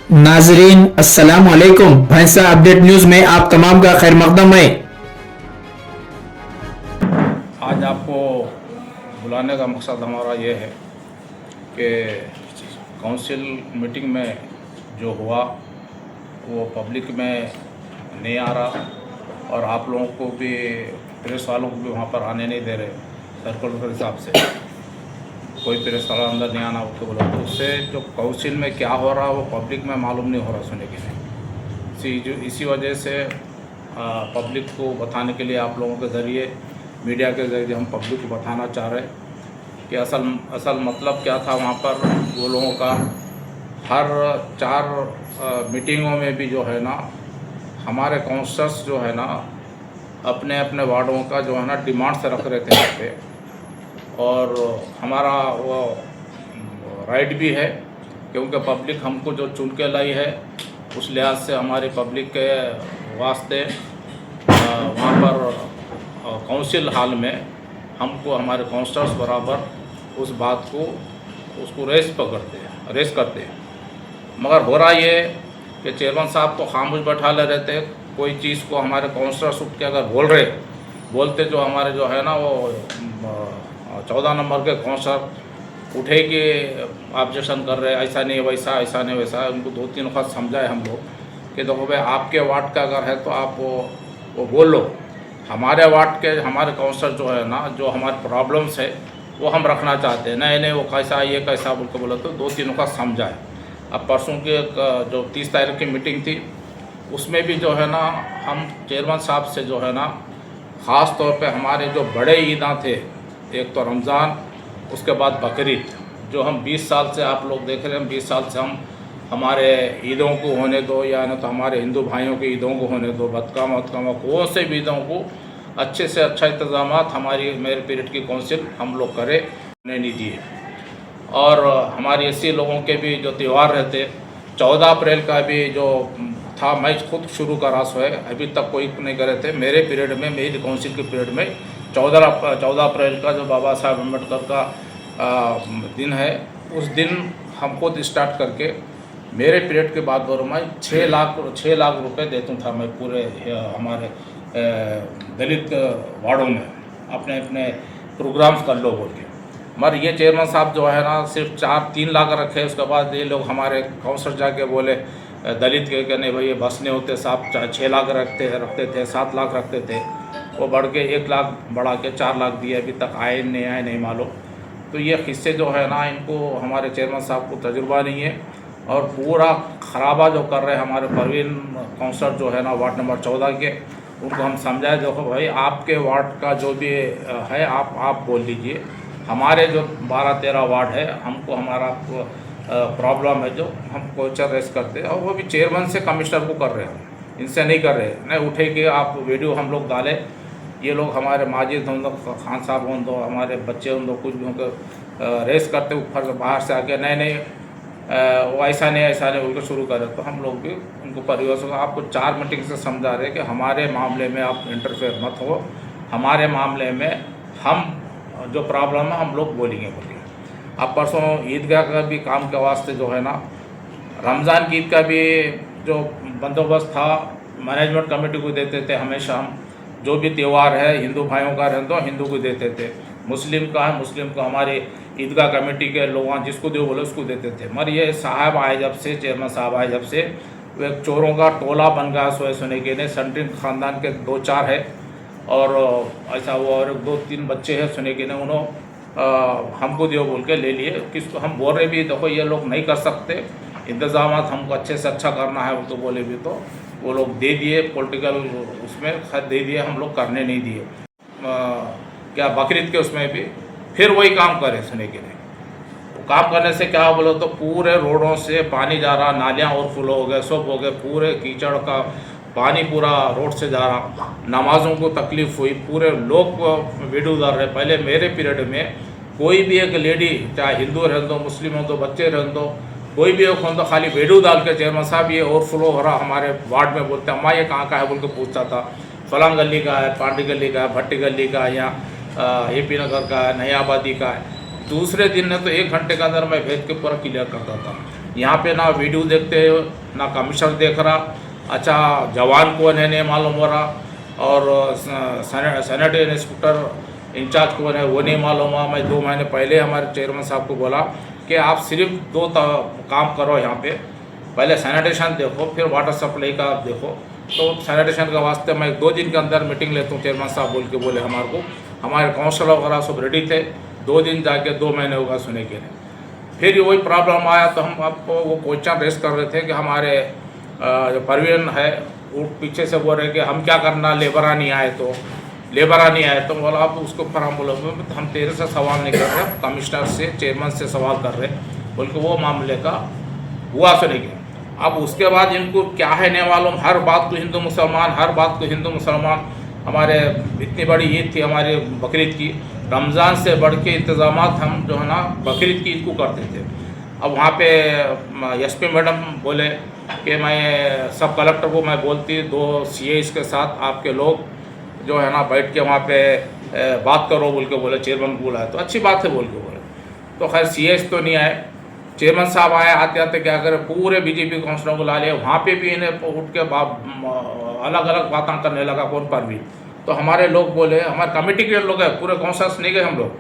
नाजरीन अस्सलाम वालेकुम। भैंसा अपडेट न्यूज में आप तमाम का खैर मकदम है। आज आपको बुलाने का मकसद हमारा ये है कि काउंसिल मीटिंग में जो हुआ वो पब्लिक में नहीं आ रहा और आप लोगों को भी, प्रेस वालों को भी वहाँ पर आने नहीं दे रहे। सर्कुलर के हिसाब से कोई प्रेस वाला अंदर नहीं आना उसको बोला, तो उससे जो काउंसिल में क्या हो रहा है वो पब्लिक में मालूम नहीं हो रहा सुनने के लिए। इसी वजह से पब्लिक को बताने के लिए आप लोगों के ज़रिए, मीडिया के ज़रिए हम पब्लिक को बताना चाह रहे कि असल मतलब क्या था वहाँ पर। वो लोगों का हर 4 मीटिंगों में भी जो है ना, हमारे काउंसलर्स जो है ना अपने अपने वार्डों का जो है ना डिमांड्स रख रहे थे यहाँ पे, और हमारा वो राइट भी है क्योंकि पब्लिक हमको जो चुन के लाई है उस लिहाज से हमारी पब्लिक के वास्ते वहाँ पर काउंसिल हॉल में हमको हमारे काउंसलर्स बराबर उस बात को उसको रेस करते हैं। मगर हो रहा ये कि चेयरमैन साहब तो खामोश बैठा ले रहते हैं। कोई चीज़ को हमारे काउंसलर्स उठ के अगर बोलते जो हमारे जो है ना वो 14 नंबर के काउंसलर उठे कि ऑब्जेक्शन कर रहे, ऐसा नहीं वैसा, ऐसा नहीं वैसा। उनको 2-3 वक्त समझाए हम लोग कि देखो भाई आपके वार्ड का अगर है तो आप वो बोल लो। हमारे वार्ड के हमारे काउंसलर जो है ना, जो हमारे प्रॉब्लम्स है वो हम रखना चाहते हैं। नहीं वो कैसा ये कैसा बोल के बोला, तो 2-3 वक्त समझाए। अब परसों की जो 30 तारीख की मीटिंग थी उसमें भी जो है ना हम चेयरमैन साहब से जो है ना ख़ास तौर पे हमारे जो बड़े ईदा थे, एक तो रमज़ान, उसके बाद बकरीद, जो हम 20 साल से आप लोग देख रहे हैं, 20 साल से हम हमारे ईदों को होने दो या न तो हमारे हिंदू भाइयों के ईदों को होने दो, बदकामा कौन से भी ईदों को अच्छे से अच्छा इंतज़ाम हमारी मेरे पीरियड की काउंसिल हम लोग करे नहीं दिए। और हमारे ऐसे लोगों के भी जो त्यौहार रहते, 14 अप्रैल का भी जो था, मैं खुद शुरू करा सो है, अभी तक कोई नहीं करे थे मेरे पीरियड में, मेरी काउंसिल के पीरियड में। 14 अप्रैल का जो बाबा साहब अम्बेडकर का दिन है, उस दिन हम खुद स्टार्ट करके मेरे पीरियड के बाद दौर में 6 लाख रुपए देता था मैं पूरे हमारे दलित वार्डों में अपने अपने प्रोग्राम्स कर लो बोल के। मगर ये चेयरमैन साहब जो है ना सिर्फ 3 लाख रखे। उसके बाद ये लोग हमारे काउंसलर जाके बोले दलित के नहीं भाई ये बस नहीं होते साहब, 6 लाख रखते थे, 7 लाख रखते थे, वो बढ़ के 1 लाख बढ़ा के 4 लाख दिए। अभी तक आए नहीं मालूम। तो ये हिस्से जो है ना इनको हमारे चेयरमैन साहब को तजुर्बा नहीं है और पूरा खराबा जो कर रहे हैं हमारे परवीन काउंसलर जो है ना वार्ड नंबर 14 के, उनको हम समझाए देखो भाई आपके वार्ड का जो भी है आप बोल लीजिए। हमारे जो 12-13 वार्ड है हमको हमारा प्रॉब्लम है जो हम कोचर रेस करते हैं, और वो भी चेयरमैन से कमिश्नर को कर रहे हैं, इनसे नहीं कर रहे। नहीं उठे कि आप वीडियो हम लोग डालें, ये लोग हमारे माजिद हों दो, खान साहब हों दो, हमारे बच्चे हों दो, कुछ भी उनको रेस करते ऊपर बाहर से आके नहीं वो ऐसा नहीं उनको शुरू करें। तो हम लोग भी उनको परिवेश को आपको 4 मीटिंग से समझा रहे कि हमारे मामले में आप इंटरफेयर मत हो, हमारे मामले में हम जो प्रॉब्लम है हम लोग बोलेंगे। अब परसों ईदगाह का भी काम के वास्ते जो है ना, रमज़ान की ईद का भी जो बंदोबस्त था मैनेजमेंट कमेटी को देते थे। हमेशा हम जो भी त्यौहार है हिंदू भाइयों का रहने दो, हिंदू को देते थे। मुस्लिम का है, मुस्लिम को हमारे ईदगाह कमेटी के लोग जिसको दो बोले उसको देते थे। मगर ये साहब आए जब से, चेयरमैन साहब आए जब से, वो एक चोरों का टोला बन गया सोने के लिए। सेंट्रिन ख़ानदान के 2-4 है और ऐसा वो, और 2-3 बच्चे हैं सुने के ने, उन्होंने हमको दियो बोल के ले लिए। किसको हम बोल रहे भी देखो ये लोग नहीं कर सकते, इंतज़ाम हमको अच्छे से अच्छा करना है, वो तो बोले भी तो वो लोग दे दिए, पॉलिटिकल उसमें खत दे दिए, हम लोग करने नहीं दिए। क्या बकरीद के उसमें भी फिर वही काम करे सुने के लिए। वो काम करने से क्या बोलो तो पूरे रोडों से पानी जा रहा, नालियाँ ओवरफ्लो हो गए, सब हो गए, पूरे कीचड़ का पानी पूरा रोड से जा रहा। नमाज़ों को तकलीफ़ हुई, पूरे लोग वीडियो डाल रहे। पहले मेरे पीरियड में कोई भी एक लेडी, चाहे हिंदू रहने दो, मुस्लिम हो दो, बच्चे रहने दो, कोई भी एक हो तो खाली वीडियो डाल के चेयरमैन साहब ये ओवरफ्लो हो रहा हमारे वार्ड में, बोलते अम्मा ये कहाँ का है बोल के पूछता था। फलां गली का है, पांडी गली का है, भट्टी गली का है, या AP नगर का है, नई आबादी का है। दूसरे दिन ने तो 1 घंटे के अंदर मैं भेज के पूरा क्लियर करता था। यहाँ पे ना वीडियो देखते हो ना कमिश्नर देख रहा, अच्छा जवान कौन है नहीं मालूम हो रहा, और सैनिटरी इंस्पेक्टर इंचार्ज कौन है वो नहीं मालूम हुआ। मैं 2 महीने पहले हमारे चेयरमैन साहब को बोला कि आप सिर्फ 2 काम करो यहाँ पे, पहले सैनिटेशन देखो फिर वाटर सप्लाई का आप देखो। तो सैनिटेशन के वास्ते मैं 2 दिन के अंदर मीटिंग लेता हूँ, चेयरमैन साहब बोल के बोले हमारे को, हमारे काउंसिलर वगैरह सब रेडी थे। 2 दिन जाके 2 महीने होगा सुने के लिए। फिर वही प्रॉब्लम आया तो हम आपको वो क्वेश्चन रेस कर रहे थे कि हमारे जो परवीन है वो पीछे से बोल रहे कि हम क्या करना, लेबरा नहीं आए तो बोला आप उसको ऊपर हम बोले हम तेरे से सवाल नहीं कर रहे, कमिश्नर से चेयरमैन से सवाल कर रहे, बोल के वो मामले का हुआ सुने के। अब उसके बाद इनको क्या है नहीं मालूम, हर बात को हिंदू मुसलमान। हमारे इतनी बड़ी ईद थी हमारे बकरीद की, रमज़ान से बढ़ के इंतज़ाम हम जो है ना बकरीद की ईद को करते थे। अब वहाँ पे एसपी मैडम बोले कि मैं सब कलेक्टर को मैं बोलती 2 CAs के साथ आपके लोग जो है ना बैठ के वहाँ पे बात करो बोल के बोले, चेयरमैन को बुलाया तो अच्छी बात है बोल के बोले। तो खैर CAs तो नहीं आए, चेयरमैन साहब आए, आते आते क्या करें पूरे बीजेपी काउंसिलरों को ला लिया। वहाँ पे भी इन्हें उठ के अलग अलग बातें करने लगा कौन पर भी। तो हमारे लोग बोले, हमारे कमेटी के लोग हैं, पूरे काउंसिलर्स नहीं गए हम लोग,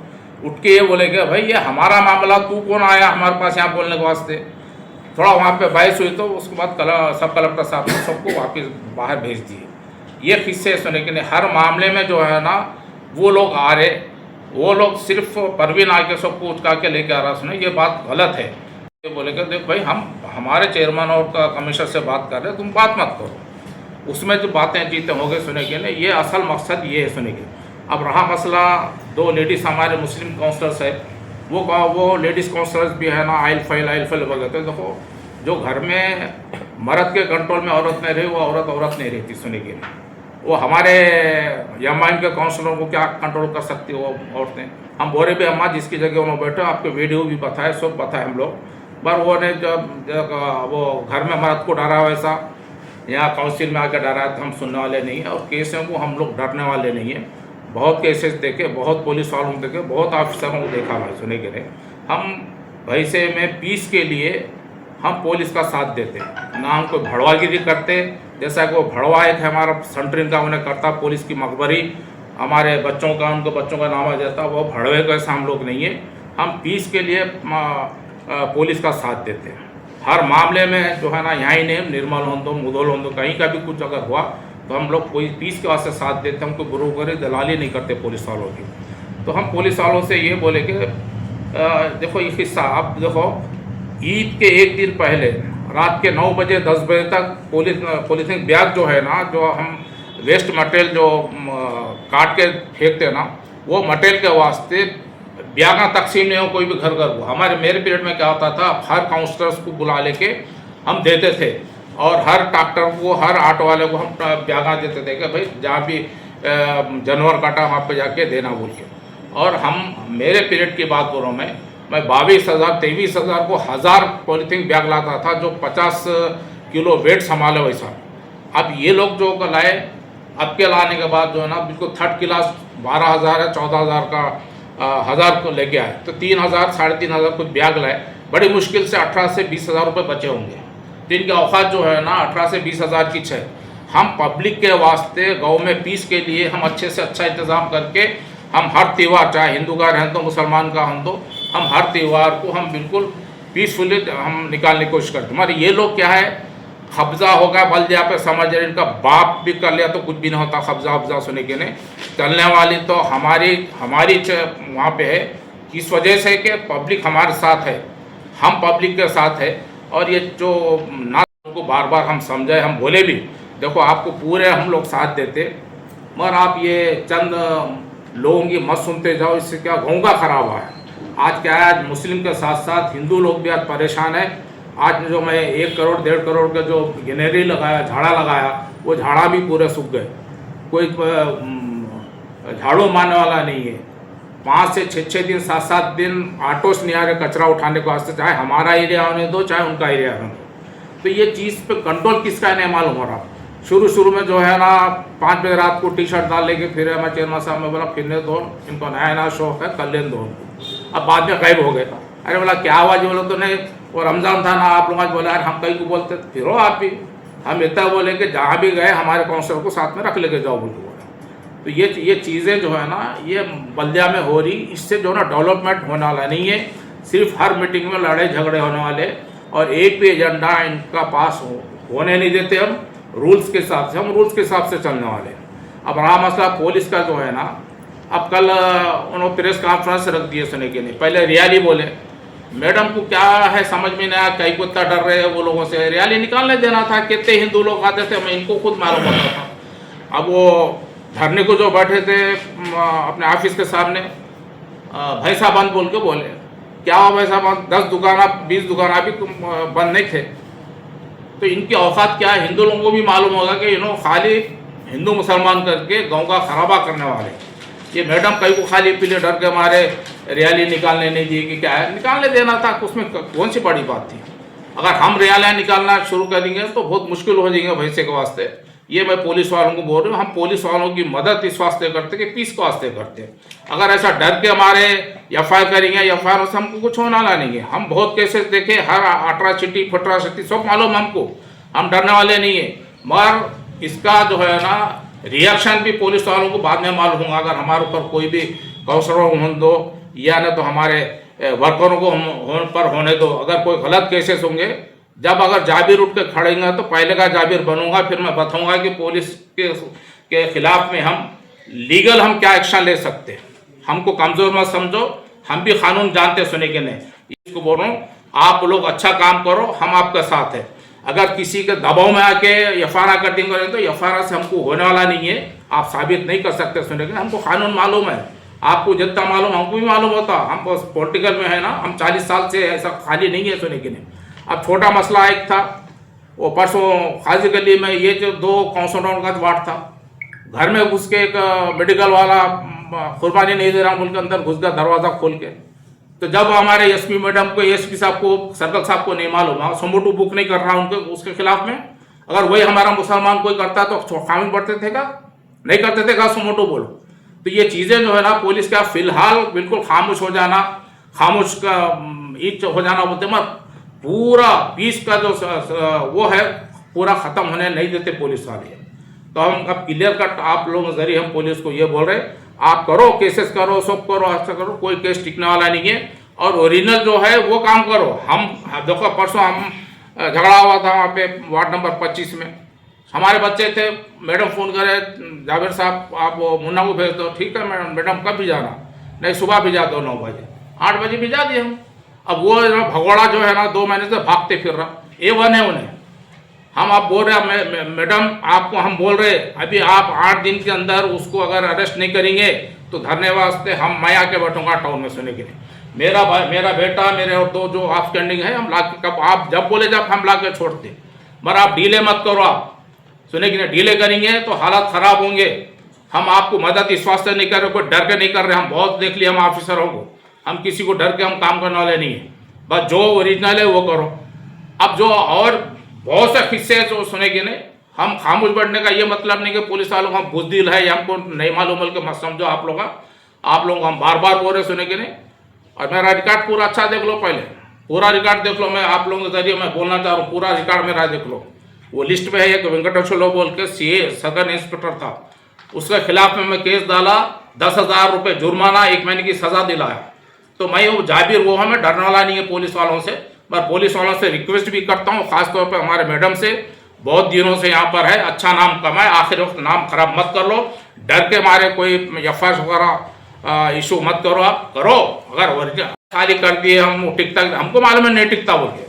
उठ के ये बोले कि भाई ये हमारा मामला, तू कौन आया हमारे पास यहाँ बोलने के वास्ते। थोड़ा वहाँ पे बहस हुई तो उसके बाद सब कलेक्टर साहब ने सबको वापस बाहर भेज दिए। ये किस्से सुने कि नहीं, हर मामले में जो है ना वो लोग आ रहे, वो लोग सिर्फ परवीन आके सबको उठका के लेके आ रहा। सुने ये बात गलत है। ये बोले कि देख भाई हम हमारे चेयरमैन और कमिश्नर से बात कर रहे हैं, तुम बात मत करो, उसमें जो बातें जीते होंगे सुने के नहीं, ये असल मकसद ये है सुने के। अब रहा मसला 2 लेडीज़ हमारे मुस्लिम काउंसलर्स है, वो लेडीज़ काउंसलर्स भी है ना आइल फाइल बोलते हैं। देखो जो घर में मर्द के कंट्रोल में औरत नहीं रही वो औरत नहीं रहती सुने के। वो हमारे यमाइन के काउंसलरों को क्या कंट्रोल कर सकती वो औरतें। हम बोले भी अम्मा जिसकी जगह उन्होंने बैठे, आपके वीडियो भी बताए, सब बताए हम लोग, पर वो ने जब वो घर में मर्द को डरा वैसा यहाँ काउंसिल में आकर डरा तो हम सुनने वाले नहीं हैं, और केसों को हम लोग डरने वाले नहीं हैं। बहुत केसेस देखे, बहुत पुलिस वालों को देखे, बहुत ऑफिसरों को देखा भाई सुने के लिए। हम वैसे में पीस के लिए हम पुलिस का साथ देते, ना हम कोई भड़वागिरी करते। जैसा कि वो भड़वा एक है हमारा सेंटरिंग का उन्हें करता, पुलिस की मकबरी हमारे बच्चों का उनको बच्चों का नाम देता, वो भड़वे का ऐसा हम लोग नहीं है। हम पीस के लिए पुलिस का साथ देते हैं हर मामले में जो है ना। यहाँ ही नहीं, निर्मल हो दो, मुदोल हो दो, कहीं का भी कुछ अगर हुआ तो हम लोग कोई पीस के वास्ते साथ देते, हमको बरोबरी दलाली नहीं करते पुलिस वालों की। तो हम पुलिस वालों से ये बोले कि देखो ये किस्सा, आप देखो ईद के 1 दिन पहले रात के 9 बजे 10 बजे तक पॉलीथिन बैग जो है ना, जो हम वेस्ट मटेरियल जो काट के फेंकते ना, वो मटेरियल के वास्ते ब्यागा तकसीम नहीं हो कोई भी घर को। मेरे पीरियड में क्या होता था, हर काउंसलर्स को बुला लेके हम देते थे, और हर डॉक्टर को, हर ऑटो वाले को हम ब्यागा देते थे कि भाई जहाँ भी जानवर काटा वहाँ पे जाके देना बोल के। और हम मेरे पीरियड की बात करूँ मैं 22,000 23,000 को 1000 पॉलीथीन बैग लाता था, जो 50 किलो वेट संभाले वैसा। अब ये लोग जो लाए, अब के लाने के बाद जो है ना बिल्कुल 3rd क्लास 12,000 है, 14,000 का 1000 को लेके आए, तो 3,000 3,500 कुछ बैग लाए। बड़ी मुश्किल से 18 से 20,000 रुपये बचे होंगे। दिन की औकात जो है ना 18 से 20,000 की है। हम पब्लिक के वास्ते गाँव में पीस के लिए हम अच्छे से अच्छा इंतज़ाम करके हम हर त्यौहार, चाहे हिंदू का रहें तो मुसलमान का हम तो, हम हर त्यौहार को हम बिल्कुल पीसफुली हम निकालने की कोशिश करते। हमारे ये लोग क्या है, कब्जा होगा बल्दिया पे समझ रहे, इनका बाप भी कर लिया तो कुछ भी नहीं होता। कब्जा सुने के नहीं चलने वाली तो हमारी वहाँ पे है, इस वजह से कि पब्लिक हमारे साथ है, हम पब्लिक के साथ है। और ये जो ना उनको बार बार हम समझाए, हम बोले भी देखो आपको पूरे हम लोग साथ देते, मगर आप ये चंद लोगों की मत सुनते जाओ, इससे क्या घोंघा खराब हुआ है। आज क्या है, आज मुस्लिम के साथ साथ हिंदू लोग भी आज परेशान है। आज जो मैं 1 करोड़ 1.5 करोड़ का जो गिनेरी लगाया, झाड़ा लगाया, वो झाड़ा भी पूरे सूख गए। कोई झाड़ू मारने वाला नहीं है। 5 से 6 दिन 7 दिन ऑटोस नहीं आ रहे कचरा उठाने के वास्ते, चाहे हमारा एरिया होने दो चाहे उनका एरिया होने दो। तो ये चीज़ पे कंट्रोल किसका नहीं मालूम हो रहा। शुरू में जो है ना 5 बजे रात को टी-शर्ट डाल लेके फिर मैं चेयरमैन साहब में बोला फिरने दो, इनको नया शौक है, कर लेने दो। अब बाद में गायब हो गए। अरे बोला क्या आवाज़, बोला तो नहीं और रमज़ान था ना, आप लोग आज बोले यार हम कहीं को बोलते तो फिर आप भी, हम इतना बोले कि जहाँ भी गए हमारे काउंसलर को साथ में रख लेके जाओ बोल के बोला। तो ये चीज़ें जो है ना ये बल्दिया में हो रही, इससे जो ना डेवलपमेंट होने वाला नहीं है, सिर्फ हर मीटिंग में लड़ाई झगड़े होने वाले, और एक भी एजेंडा इनका पास होने नहीं देते। हम रूल्स के हिसाब से, हम रूल्स के हिसाब से चलने वाले। अब रहा मसला पुलिस का जो है ना, अब कल उन्होंने प्रेस कॉन्फ्रेंस रख दिए सुनने के लिए। पहले रियाली बोले, मैडम को क्या है समझ में नहीं आया, कहीं को इतना डर रहे हैं वो लोगों से, रियाली निकालने देना था। कितने हिंदू लोग आते थे मैं इनको खुद मालूम होता था। अब वो धरने को जो बैठे थे अपने ऑफिस के सामने, भैंसा बंद बोल के बोले, क्या हुआ भैंसा बंद? 10 दुकान 20 दुकान अभी बंद नहीं थे। तो इनकी औकात क्या है, हिंदू लोगों को भी मालूम होगा कि इन्होंने खाली हिंदू मुसलमान करके गांव का खराबा करने वाले। ये मैडम कहीं को खाली पीले डर के मारे रैली निकालने नहीं दी कि क्या है, निकालने देना था, उसमें कौन सी बड़ी बात थी। अगर हम रैलियाँ निकालना शुरू करेंगे तो बहुत मुश्किल हो जाएंगे भैंसे के वास्ते। ये मैं पुलिस वालों को बोल रहा हूँ, हम पुलिस वालों की मदद इस वास्ते करते कि पीस के वास्ते करते। अगर ऐसा डर के हमारे एफआईआर करेंगे, एफआईआर से हमको कुछ होना ला नहीं है। हम बहुत केसेस देखे, हर अट्रासिटी फट्रासिटी सब मालूम हमको, हम डरने वाले नहीं है। मगर इसका जो है ना रिएक्शन भी पुलिस वालों को बाद में मालूम होगा। अगर हमारे ऊपर कोई भी काउंसलर होने दो या न तो हमारे वर्करों को पर होने दो, अगर कोई गलत केसेस होंगे, जब अगर जाबिर उठ के खड़ेंगे तो पहले का जाबिर बनूंगा, फिर मैं बताऊंगा कि पुलिस के खिलाफ में हम लीगल हम क्या एक्शन ले सकते हैं। हमको कमज़ोर मत समझो, हम भी कानून जानते सुने के नहीं। इसको बोल रहा हूँ, आप लोग अच्छा काम करो, हम आपके साथ है। अगर किसी के दबाव में आके एफआईआर कर देंगे तो एफआईआर से हमको होने वाला नहीं है, आप साबित नहीं कर सकते सुने के। हमको कानून मालूम है, आपको जितना मालूम हमको भी मालूम होता। हम बस पॉलिटिकल में है ना, हम 40 साल से ऐसा खाली नहीं है सुने के नहीं। अब छोटा मसला एक था, वो परसों खाजी गली में ये जो 2 काउंसलरों का वार्ड था, घर में घुस के एक मेडिकल वाला कुर्बानी नहीं दे रहा बोल के अंदर घुस गया दरवाज़ा खोल के। तो जब हमारे एसपी मैडम को, एसपी साहब को, सर्कल साहब को नहीं मालूम, समोटू बुक नहीं कर रहा उनके उसके खिलाफ में, अगर वही हमारा मुसलमान कोई करता तो कानून बढ़ते थे का? नहीं करते थे का? समोटू बोलो। तो ये चीज़ें जो है ना पुलिस का फिलहाल बिल्कुल खामोश हो जाना, खामोश का ईच हो जाना बोलते, मत पूरा पीस का जो वो है पूरा ख़त्म होने नहीं देते पुलिस वाले। तो हम अब क्लियर कट आप लोगों के जरिए हम पुलिस को ये बोल रहे, आप करो, केसेस करो, सब करो, ऐसा करो, कोई केस टिकने वाला नहीं है। और ओरिजिनल जो है वो काम करो। हम देखो परसों हम झगड़ा हुआ था वहाँ पे वार्ड नंबर 25 में, हमारे बच्चे थे, मैडम फ़ोन करे, जावेद साहब आप वो मुन्ना को भेज दो। ठीक है मैडम, मैडम कब भिजाना? नहीं सुबह भिजा दो 9 बजे, 8 बजे भिजा दिए हम। अब वो भगोड़ा जो है ना 2 महीने से भागते फिर रहा, A1 है उन्हें। हम आप बोल रहे मैडम, आपको हम बोल रहे अभी आप 8 दिन के अंदर उसको अगर अरेस्ट नहीं करेंगे तो धरने वास्ते मैं आके बैठूंगा टाउन में सुने के लिए। मेरा बेटा, मेरे और 2 जो आउटस्टैंडिंग है, हम ला के कब आप जब बोले जब हम ला के छोड़ते। मगर आप डीले मत करो, आप सुने कि नहीं, डीले करेंगे तो हालात ख़राब होंगे। हम आपको मदद इस वास्ते नहीं कर रहे, कोई डर के नहीं कर रहे। हम बहुत देख लिया हम ऑफिसरों को, हम किसी को डर के हम काम करने वाले नहीं है। बस जो ओरिजिनल है वो करो। अब जो और बहुत से किस्से जो सुने कि नहीं, हम खामोश बैठने का ये मतलब नहीं कि पुलिस वालों को हम बुजदिल है या हमको नहीं मालूम है कि मत समझो। आप लोग हम बार बार बोल रहे सुने कि नहीं। और मेरा रिकॉर्ड पूरा अच्छा देख लो, पहले पूरा रिकॉर्ड देख लो। मैं आप लोगों के जरिए मैं बोलना चाह रहा हूँ, पूरा रिकॉर्ड मेरा देख लो। वो लिस्ट में है एक वेंकटेश्वर बोल के सीए सदर इंस्पेक्टर था, उसके खिलाफ में मैं केस डाला, 10,000 रुपये जुर्माना, 1 महीने की सज़ा दिलाया। तो मैं वो जाबिर वो हमें डरने वाला नहीं है पुलिस वालों से। मैं पुलिस वालों से रिक्वेस्ट भी करता हूँ, खासतौर पर हमारे मैडम से, बहुत दिनों से यहाँ पर है, अच्छा नाम कमाए, आखिर वक्त नाम खराब मत कर लो। डर के मारे कोई एफआईआर वगैरह इशू मत करो, आप करो। अगर खाली कर दिए हम टिकता, हमको मालूम है नहीं टिकता बोल के,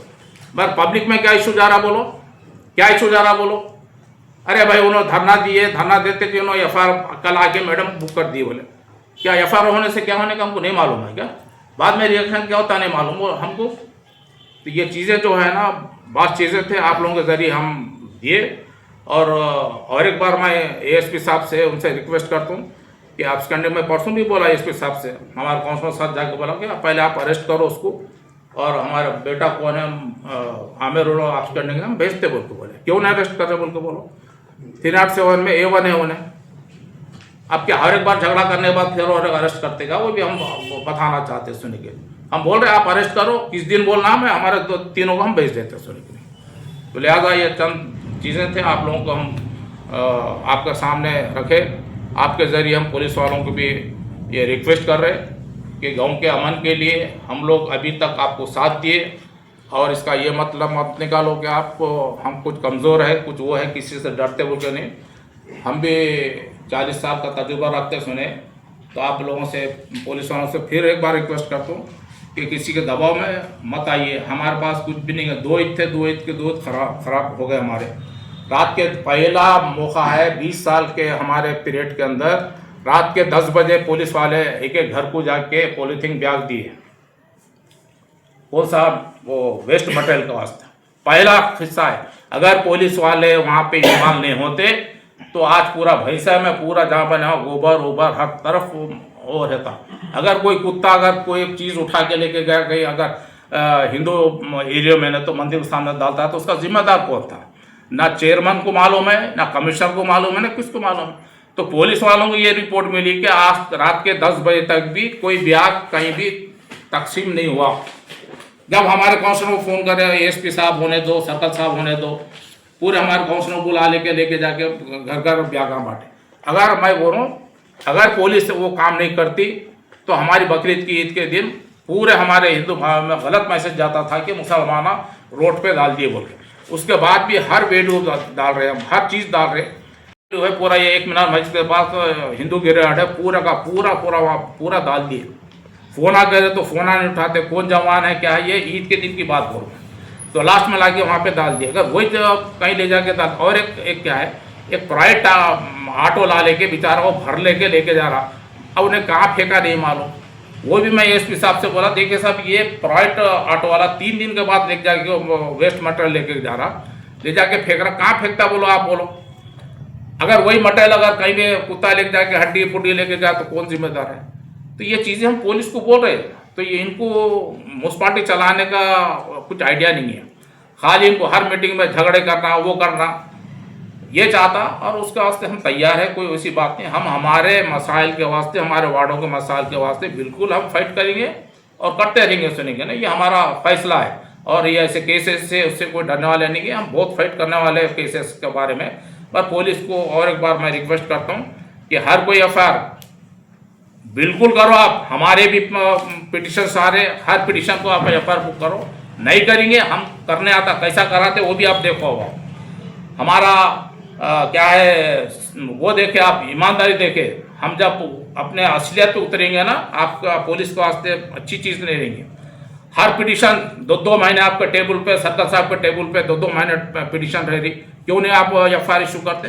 मगर पब्लिक में क्या इशू जा रहा बोलो, क्या इशू जा रहा बोलो। अरे भाई उन्होंने धरना दिए, धरना देते कि उन्होंने एफआईआर कल आके मैडम बुक कर दिए बोले। क्या एफआईआर होने से क्या होने का हमको नहीं मालूम है क्या? बाद में रिएक्शन क्या होता नहीं मालूम वो हमको। तो ये चीज़ें जो है ना, बहुत चीज़ें थे आप लोगों के ज़रिए हम दिए। और एक बार मैं एएसपी साहब से उनसे रिक्वेस्ट करता हूँ कि आप स्टैंडिंग में परसों भी बोला एसपी साहब से, हमारे काउंसलर साथ जाकर बोला कि पहले आप अरेस्ट करो उसको, और हमारा बेटा कौन है आमिर आप स्टैंडिंग हम भेजते बोल के बोले। क्यों नहीं अरेस्ट कर रहे बोल के बोलो। 387 में A1 है उन्हें। अब क्या हर एक बार झगड़ा करने के बाद फिर और अरेस्ट करते का, वो भी हम बताना चाहते सुने के। हम बोल रहे हैं आप अरेस्ट करो, किस दिन बोलना है, हमारे तीनों को हम भेज देते हैं सुनी के लिए। तो लिहाजा ये चंद चीज़ें थे, आप लोगों को हम आपके सामने रखे। आपके ज़रिए हम पुलिस वालों को भी ये रिक्वेस्ट कर रहे कि गांव के अमन के लिए हम लोग अभी तक आपको साथ दिए, और इसका ये मतलब मत निकालो कि आपको हम कुछ कमज़ोर है, कुछ वो है, किसी से डरते बोल के नहीं। हम भी 40 साल का तजुर्बा रखते सुने। तो आप लोगों से, पुलिस वालों से फिर एक बार रिक्वेस्ट करता हूँ कि किसी के दबाव में मत आइए। हमारे पास कुछ भी नहीं है, 2 ईद थे, 2 ईद के दूध खराब हो गए हमारे। रात के पहला मौका है 20 साल के हमारे पीरियड के अंदर, रात के 10 बजे पुलिस वाले एक एक घर को जाके पॉलीथीन बैग दिए। कौन सा? वो वेस्ट मटेरियल का वास्ते पहला हिस्सा है। अगर पुलिस वाले वहाँ पे इस्तेमाल नहीं होते तो आज पूरा भैंसा में पूरा जहाँ बना गोबर ओबर हर तरफ वो रहता। अगर कोई कुत्ता अगर कोई चीज़ उठा के लेके गया कहीं, अगर हिंदू एरिया में न तो मंदिर के सामने डालता है तो उसका जिम्मेदार कौन था? ना चेयरमैन को मालूम है, ना कमिश्नर को मालूम है, ना किसको मालूम है। तो पुलिस वालों को ये रिपोर्ट मिली कि आज रात के 10 बजे तक भी कोई बैग कहीं भी तकसीम नहीं हुआ। जब हमारे काउंसिलर को फ़ोन करे, एसपी साहब होने दो, सर्कल साहब होने दो, पूरे हमारे काउंसिलर को बुला लेके जाके घर घर बैग बांटे। अगर मैं बोल रहा हूँ, अगर पुलिस वो काम नहीं करती तो हमारी बकरीद की ईद के दिन पूरे हमारे हिंदू भाव में गलत मैसेज जाता था कि मुसलमान रोड पे डाल दिए बोल के। उसके बाद भी हर वीडियो डाल रहे हैं, हर चीज़ डाल रहे हैं। पूरा ये 1 मीनार मस्जिद के पास हिंदू गिरहट है, पूरा का पूरा डाल दिए। फ़ोन आ गए तो फ़ोन नहीं उठाते, कौन जवान है क्या है, ये ईद के दिन की बात करो। तो लास्ट में लाके वहाँ पे डाल दिए। अगर वही कहीं ले जाके डाल। और एक क्या है, एक प्राइवेट ऑटो ला लेके बेचारा वो भर लेके जा रहा। अब उन्हें कहाँ फेंका नहीं मालूम। वो भी मैं एसपी साहब से बोला, देखिए साहब ये प्राइवेट ऑटो वाला 3 दिन के बाद लेके जाके वेस्ट मटेरियल लेके जा रहा, ले जाके फेंक रहा। कहाँ फेंकता बोलो आप बोलो। अगर वही मटेरियल अगर कहीं भी कुत्ता लेके जाके हड्डी पुड्डी लेके जाए तो कौन जिम्मेदार है? तो ये चीज़ें हम पुलिस को बोल रहे हैं। तो ये इनको मुन्सिपालिटी चलाने का कुछ आइडिया नहीं है, खाली इनको हर मीटिंग में झगड़े करना, वो करना ये चाहता। और उसके वास्ते हम तैयार है, कोई ऐसी बात नहीं। हम हमारे मसाइल के वास्ते, हमारे वार्डों के मसाइल के वास्ते बिल्कुल हम फाइट करेंगे और करते रहेंगे, सुनेंगे ना। ये हमारा फैसला है। और ये ऐसे केसेस से उससे कोई डरने वाले नहीं है। हम बहुत फाइट करने वाले केसेस के बारे में। पर पुलिस को और एक बार मैं रिक्वेस्ट करता हूँ कि हर कोई एफआईआर बिल्कुल करो। आप हमारे भी पिटिशन सारे, हर पिटिशन को आप एफआईआर बुक करो। नहीं करेंगे हम करने आता, कैसा कराते वो भी आप देखो होगा। हमारा क्या है वो देखे आप, ईमानदारी देखे। हम जब अपने असलियत पे उतरेंगे ना, आपका पुलिस के वास्ते अच्छी चीज़ नहीं रहेंगी। हर पिटिशन 2-2 महीने आपके टेबल पे, सर्कल साहब के टेबल पे 2-2 महीने पिटिशन रह रही। क्यों नहीं आप एफआईआर इशू करते?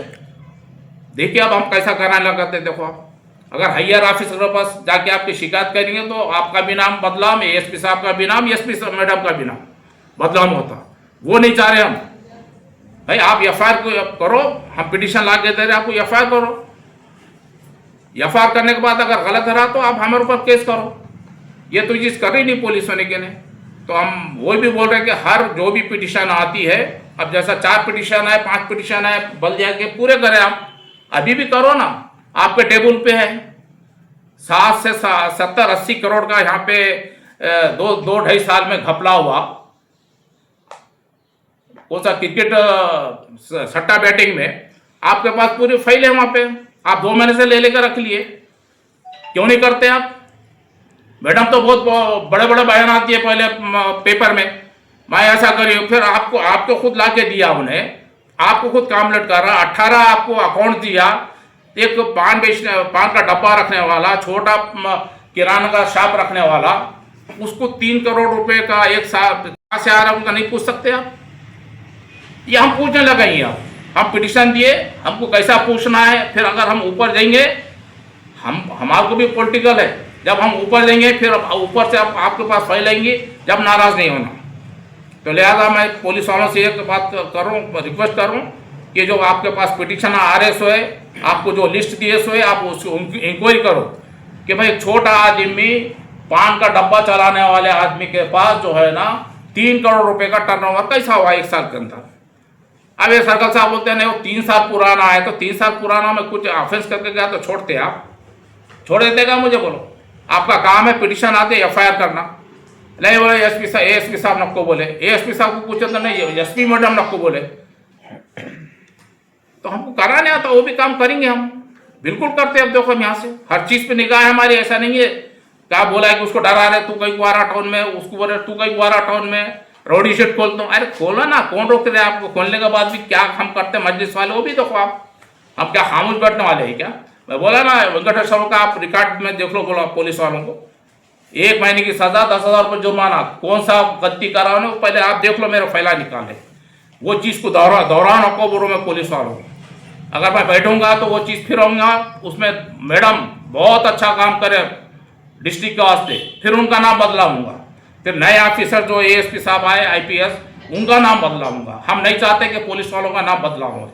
देखिए अब हम कैसा कराने लगाते। देखो आप अगर हायर ऑफिसर के पास जाके आपकी शिकायत करेंगे तो आपका भी नाम बदनाम, एसपी साहब का भी नाम, एसपी मैडम का भी नाम बदनाम होता। वो नहीं चाह रहे हम। भाई आप एफआईआर को करो, हम पिटिशन ला के दे रहे आपको, एफआईआर करो। एफआईआर करने के बाद अगर गलत रहा तो आप हमारे ऊपर केस करो। ये तो चीज़ कर रही नहीं पुलिस होने के लिए। तो हम वो भी बोल रहे हैं कि हर जो भी पिटिशन आती है, अब जैसा 4 पिटिशन है, 5 पिटिशन है, बल्दिया के पूरे करें आप। अभी भी करो ना, आपके टेबल पे है 7 से 70-80 करोड़ का यहाँ पे 2-2.5 साल में घपला हुआ। कौन सा क्रिकेट सट्टा बैटिंग में आपके पास पूरी फाइल है वहाँ पे, आप 2 महीने से ले लेकर रख लिए। क्यों नहीं करते आप? मैडम तो बहुत बड़े बड़े बयान आती है पहले पेपर में, मैं ऐसा करिए, फिर आपको खुद ला के दिया उन्हें, आपको खुद काम लटका रहा। 18 आपको अकाउंट दिया, एक पान का डब्बा रखने वाला, छोटा किराना का शॉप रखने वाला, उसको 3 करोड़ रुपए का एक साल कहाँ से आ रहा है उनका नहीं पूछ सकते आप? ये हम पूछने लगे ही। आप हम पिटिशन दिए, हमको कैसा पूछना है। फिर अगर हम ऊपर जाएंगे, हमारे को भी पॉलिटिकल है, जब हम ऊपर जाएंगे फिर ऊपर से आपके पास फैलेंगे, जब नाराज नहीं होना। तो लिहाजा मैं पुलिस वालों से एक बात करूँ, रिक्वेस्ट करूँ कि जो आपके पास पिटिशन आ रहे सो है, आपको जो लिस्ट दिए सो है, आप उसको इंक्वायरी करो कि भाई छोटा आदमी, पान का डब्बा चलाने वाले आदमी के पास जो है ना 3 करोड़ रुपए का टर्नओवर कैसा हुआ 1 साल के अंदर। अब ये सर्कल साहब बोलते हैं नहीं वो 3 साल पुराना है, तो 3 साल पुराना में कुछ ऑफेंस करके गया तो छोड़ते आप? छोड़ देते क्या? मुझे बोलो। आपका काम है पिटिशन आते एफआईआर करना, नहीं बोले एसपी साहब, एएसपी साहब नको बोले, एएसपी साहब को पूछे तो नहीं एसपी मैडम नको बोले। तो हमको कराने आता, वो भी काम करेंगे हम, बिल्कुल करते हैं। अब देखो हम यहाँ से हर चीज पे निगाह है हमारी, ऐसा नहीं है क्या बोला है कि उसको डरा रहे तू कहीं गुआरा टाउन में, उसको बोले तू कहीं गुआरा टाउन में रोडी शेट खोलता हूँ। अरे खोलो ना, कौन रोकते थे आपको? खोलने के बाद भी क्या हम करते हैं मस्जिद वाले, वो भी देखो आप। हम क्या खामोश बैठने वाले हैं क्या? मैं बोला ना वेंकटेश्वर का आप रिकॉर्ड में देख लो, बोला पुलिस वालों को 1 महीने की सजा, 10,000 रुपये जुर्माना। कौन सा गलती करा उन्हें पहले आप देख लो, मेरा फैला निकाले। वो चीज़ को दौरान रखो बोलो मैं पुलिस वालों को। अगर मैं बैठूंगा तो वो चीज़ फिर आऊँगा उसमें मैडम बहुत अच्छा काम करे डिस्ट्रिक्ट के वास्ते, फिर उनका नाम बदलाऊंगा। फिर नए ऑफिसर जो एएसपी साहब आए आईपीएस, उनका नाम बदलाऊंगा। हम नहीं चाहते कि पुलिस वालों का नाम बदलाऊंगा।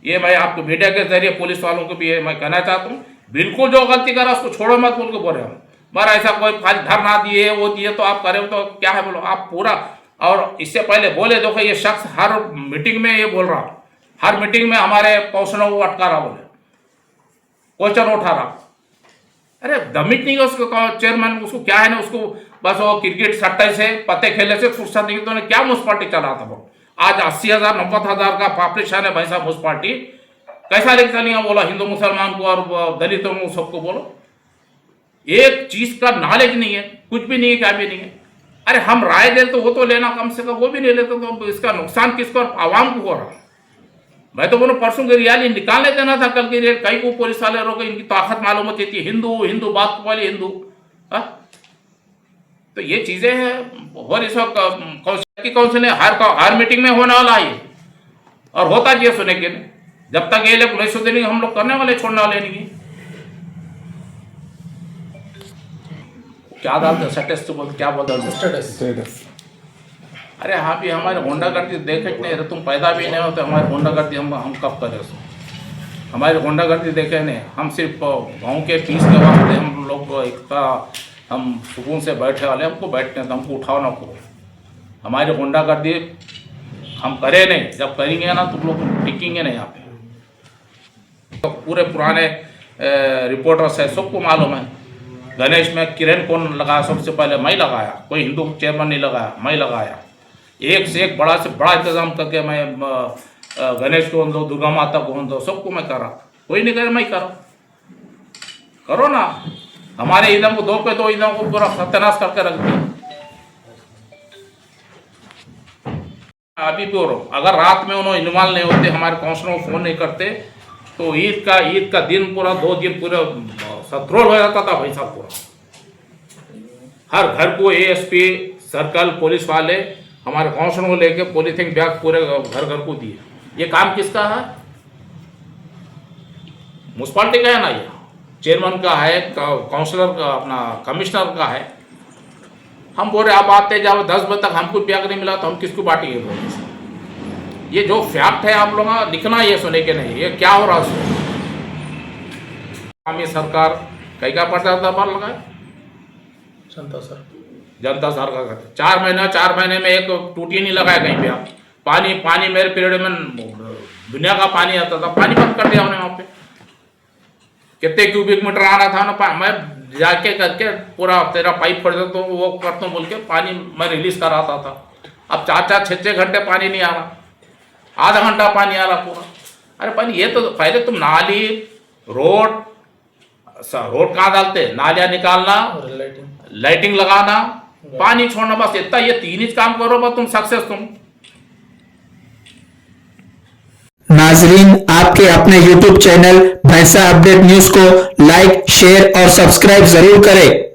ये मैं आपको मीडिया के जरिए पुलिस वालों को भी मैं कहना चाहता हूँ, बिल्कुल जो गलती करा उसको छोड़ो मत बोल के बोल रहे हो। बार ऐसा कोई खाली धरना दिए वो दिए तो आप करे तो क्या है बोलो आप पूरा। और इससे पहले बोले देखो ये शख्स हर मीटिंग में ये बोल रहा, हर मीटिंग में हमारे क्वेश्चनों को अटका रहा, बोले क्वेश्चन उठा रहा। अरे दमित नहीं है उसको चेयरमैन, उसको क्या है ना, उसको बस वो क्रिकेट सट्टे से पत्ते खेलने से फुर्सत नहीं। तो क्या म्यूनसिपालिटी चला था वो? आज 80,000 90,000 का पॉपुलेशन है भाई साहब म्यूनसिपालिटी, कैसा लेके चलेंगे? बोला हिंदू मुसलमान को और दलितों को सबको बोलो, एक चीज का नॉलेज नहीं है, कुछ भी नहीं है, क्या भी नहीं है। अरे हम राय दे तो वो तो लेना कम से कम, वो भी नहीं लेते तो इसका नुकसान किसको? आवाम को हो रहा। मैं तो बोलो परसों की रैली निकालने देना था, कल की रैली कई को पुलिस वाले रोके, इनकी ताकत मालूम होती थी, हिंदू हिंदू बात वाले हिंदू। तो ये चीजें हैं और इस वक्त काउंसिल हर मीटिंग में होने वाला है और होता जी सुने के लिए। जब तक ये लोग नहीं सुधरेंगे हम लोग करने वाले, छोड़ने वाले नहीं। क्या डालते स्टेटस तो बोलते, क्या बोलते स्टेटस? अरे हाँ भी हमारे गुंडागर्दी देखे नहीं रहे, तुम पैदा भी नहीं होते, हमारे गुंडागर्दी हम कब करें? हमारे गुंडागर्दी देखे नहीं, हम सिर्फ गाँव के पीस के वास्ते हम लोग एकता, हम सुकून से बैठे वाले, हमको बैठने तो हमको उठाओ ना करो। हमारी गुंडागर्दी हम करें नहीं, जब करेंगे ना तुम लोग टिकेंगे नहीं यहाँ पे। तो पूरे पुराने रिपोर्टर्स है, सबको मालूम है। गणेश में किरण कौन लगाया? सबसे पहले मैं लगाया, कोई हिंदू चेयरमैन नहीं लगाया, मैं लगाया। एक से एक बड़ा से बड़ा इंतजाम करके मैं गणेश को दो, दुर्गा माता को दो, सबको मैं करा। कोई नहीं करे, मैं करा। करो ना, हमारे ईदों को 2 पे 2 ईदों को पूरा सत्यानाश करके रख दिया। अभी भी अगर रात में उन्होंने इन्वॉल्व नहीं होते, हमारे काउंसलर को फोन नहीं करते, तो ईद का दिन पूरा 2 दिन पूरा सत्रोल हो जाता था भाई साहब। पूरा हर घर को एएसपी सर्कल पुलिस वाले हमारे काउंसलर को लेके पॉलीथिन बैग पूरे घर घर को दिए। ये काम किसका है? म्यूनसिपालिटी का है ना, ये चेयरमैन का है, काउंसलर का, अपना कमिश्नर का है। हम बोल रहे आप आते जाओ 10 बजे तक हमको बैग नहीं मिला तो हम किसको बांटेंगे? बोले ये जो फैक्ट है आप लोग लिखना, ये सुने के नहीं ये क्या हो रहा है। सरकार कई का प्रचार दबाव लगाए, जनता सरकार का 4 महीने में एक टूटी नहीं लगाया कहीं पे। आप पानी मेरे पीरियड में दुनिया का पानी आता था, पानी बंद कर दिया उन्होंने। वहाँ पे कितने क्यूबिक मीटर आना था ना, मैं जाके करके पूरा तेरा पाइप पड़ जाता तो वो करता हूँ बोल के पानी मैं रिलीज कराता था। अब 4-4 6-6 घंटे पानी नहीं आ रहा, आधा घंटा पानी आ रहा पूरा। अरे पानी ये तो पहले तुम नाली रोड कहाँ डालते? नालियाँ निकालना, लाइटिंग लगाना, पानी छोड़ना, बस इतना ये 3 ही काम करो बस तुम सक्सेस। तुम नाजरीन, आपके अपने YouTube चैनल भैंसा अपडेट न्यूज को लाइक शेयर और सब्सक्राइब जरूर करें।